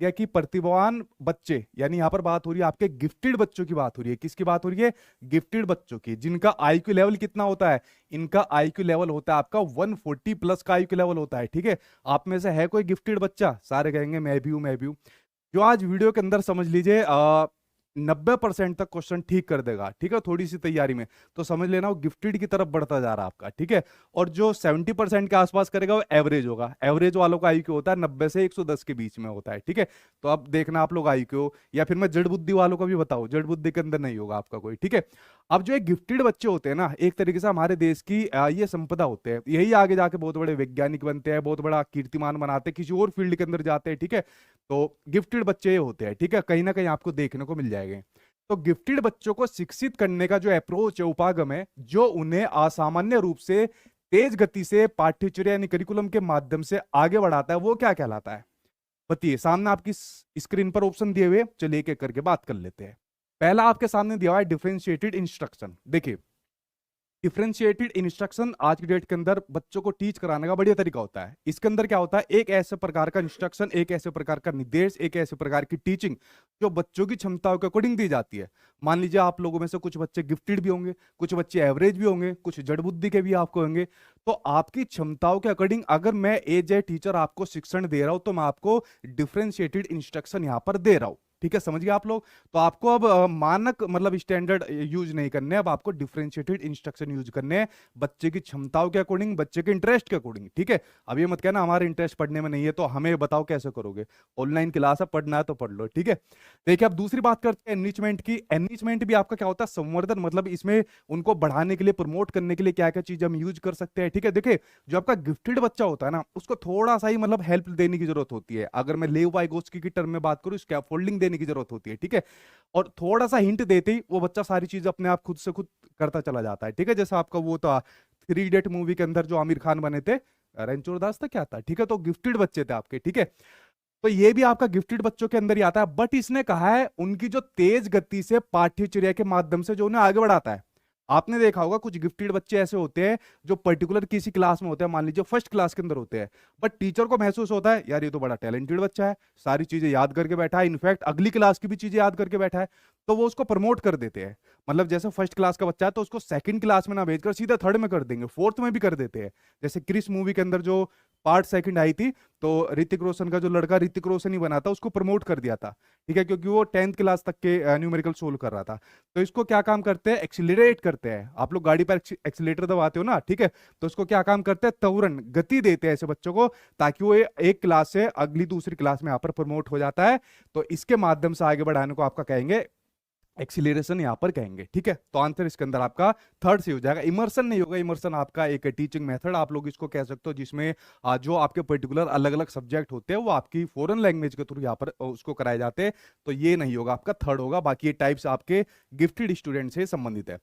गया कि प्रतिभावान बच्चे, यानी यहाँ पर बात हो रही है आपके गिफ्टेड बच्चों की बात हो रही है। किसकी बात हो रही है? गिफ्टेड बच्चों की, जिनका आईक्यू लेवल कितना होता है? इनका आईक्यू लेवल होता है आपका 140 प्लस का आईक्यू लेवल होता है। ठीक है, आप में से है कोई गिफ्टेड बच्चा? सारे कहेंगे मैं भी हूं, मैं भी हूं। जो आज वीडियो के अंदर समझ लीजिए 90% तक क्वेश्चन ठीक कर देगा, ठीक है, थोड़ी सी तैयारी में, तो समझ लेना वो गिफ्टेड की तरफ बढ़ता जा रहा है आपका। ठीक है, और जो 70% के आसपास करेगा वो एवरेज होगा। एवरेज वालों का आईक्यू होता है 90 से 110 के बीच में होता है। ठीक है, तो अब देखना आप लोग आईक्यू, या फिर मैं जड़ बुद्धि वालों का भी बताऊं, जड़ बुद्धि के अंदर नहीं होगा आपका कोई। ठीक है, अब जो एक गिफ्टेड बच्चे होते हैं ना, एक तरीके से हमारे देश की ये संपदा होते हैं। यही आगे जाके बहुत बड़े वैज्ञानिक बनते हैं, बहुत बड़ा कीर्तिमान बनाते हैं, किसी और फील्ड के अंदर जाते हैं। ठीक है, तो गिफ्टेड बच्चे ये होते हैं। ठीक है, कहीं ना कहीं आपको देखने को मिल जाएंगे। तो गिफ्टेड बच्चों को शिक्षित करने का जो अप्रोच है, उपागम है, जो उन्हें असामान्य रूप से तेज गति से पाठ्यचर्या यानी करिकुलम के माध्यम से आगे बढ़ाता है, वो क्या कहलाता है? बताइए। सामने आपकी स्क्रीन पर ऑप्शन दिए हुए, चलिए एक एक करके बात कर लेते हैं। पहला आपके सामने दिया हुआ है डिफरेंशिएटेड इंस्ट्रक्शन। देखिए, डिफरेंशिएटेड इंस्ट्रक्शन आज की डेट के अंदर बच्चों को टीच कराने का बढ़िया तरीका होता है। इसके अंदर क्या होता है? एक ऐसे प्रकार का इंस्ट्रक्शन, एक ऐसे प्रकार का निर्देश, एक ऐसे प्रकार की टीचिंग जो बच्चों की क्षमताओं के अकॉर्डिंग दी जाती है। मान लीजिए आप लोगों में से कुछ बच्चे गिफ्टेड भी होंगे, कुछ बच्चे एवरेज भी होंगे, कुछ जड़ बुद्धि के भी आपको होंगे। तो आपकी क्षमताओं के अकॉर्डिंग अगर मैं एज ए टीचर आपको शिक्षण दे रहा हूं, तो मैं आपको डिफरेंशिएटेड इंस्ट्रक्शन यहां पर दे रहा हूं। ठीक है, समझ गए आप लोग? तो आपको अब मानक मतलब स्टैंडर्ड यूज नहीं करने, अब आपको डिफरेंशिएटेड इंस्ट्रक्शन यूज करने हैं, बच्चे की क्षमताओं के अकॉर्डिंग, बच्चे के इंटरेस्ट के अकॉर्डिंग। ठीक है, अब ये मत कहना हमारे इंटरेस्ट पढ़ने में नहीं है तो हमें बताओ कैसे करोगे। ऑनलाइन क्लास है, पढ़ना है तो पढ़ लो। ठीक है, देखिए अब दूसरी बात करते हैं एनरिचमेंट की। एनरिचमेंट भी आपका क्या होता है? संवर्धन, मतलब इसमें उनको बढ़ाने के लिए, प्रमोट करने के लिए क्या क्या चीज हम यूज कर सकते हैं। ठीक है, देखिए जो आपका गिफ्टेड बच्चा होता है ना, उसको थोड़ा सा ही मतलब हेल्प देने की जरूरत होती है। अगर मैं लेव वाइगोत्स्की की टर्म में बात करूं, स्कैफोल्डिंग देने की जरूरत होती है। ठीक है, और थोड़ा सा हिंट देते ही वो बच्चा सारी चीज अपने आप खुद से खुद करता चला जाता है। ठीक है, जैसा आपका वो था 3 इडियट मूवी के अंदर जो आमिर खान बने थे, रणछोड़ दास था क्या था? ठीक है, तो गिफ्टेड बच्चे थे आपके। ठीक है, तो ये भी आपका गिफ्टेड बच्चों के अंदर ही आता है। बट इसने कहा है उनकी जो तेज गति से पाठ्यचर्या के माध्यम से जो उन्हें आगे बढ़ाता है। आपने देखा होगा कुछ गिफ्टेड बच्चे ऐसे होते हैं जो पर्टिकुलर किसी क्लास में होते हैं, मान लीजिए फर्स्ट क्लास के अंदर होते हैं, बट टीचर को महसूस होता है यार ये तो बड़ा टैलेंटेड बच्चा है, सारी चीजें याद करके बैठा है, इनफैक्ट अगली क्लास की भी चीजें याद करके बैठा है, तो वो उसको प्रमोट कर देते हैं। मतलब जैसे फर्स्ट क्लास का बच्चा है तो उसको सेकंड क्लास में ना भेजकर सीधा थर्ड में कर देंगे, फोर्थ में भी कर देते हैं। जैसे क्रिस मूवी के अंदर जो पार्ट सेकंड आई थी, तो ऋतिक रोशन का जो लड़का ऋतिक रोशन ही बना था, उसको प्रमोट कर दिया था। ठीक है, क्योंकि वो 10th क्लास तक के न्यूमेरिकल सोल्व कर रहा था। तो इसको क्या काम करते हैं? एक्सिलरेट करते हैं। आप लोग गाड़ी पर एक्सिलेटर दबाते हो ना, ठीक है, तो इसको क्या काम करते हैं? त्वरण, गति देते हैं ऐसे बच्चों को, ताकि वो एक क्लास से अगली दूसरी क्लास में यहाँ पर प्रमोट हो जाता है। तो इसके माध्यम से आगे बढ़ाने को आपका कहेंगे एक्सिलेशन, यहां पर कहेंगे। ठीक है, तो आंसर इसके अंदर आपका थर्ड से हो जाएगा। इमर्सन नहीं होगा, इमर्सन आपका एक टीचिंग मेथड आप लोग इसको कह सकते हो, जिसमें जो आपके पर्टिकुलर अलग अलग सब्जेक्ट होते हैं वो आपकी फॉरेन लैंग्वेज के थ्रू यहाँ पर उसको कराए जाते हैं। तो ये नहीं होगा, आपका थर्ड होगा। बाकी ये टाइप्स आपके गिफ्टेड स्टूडेंट से संबंधित है।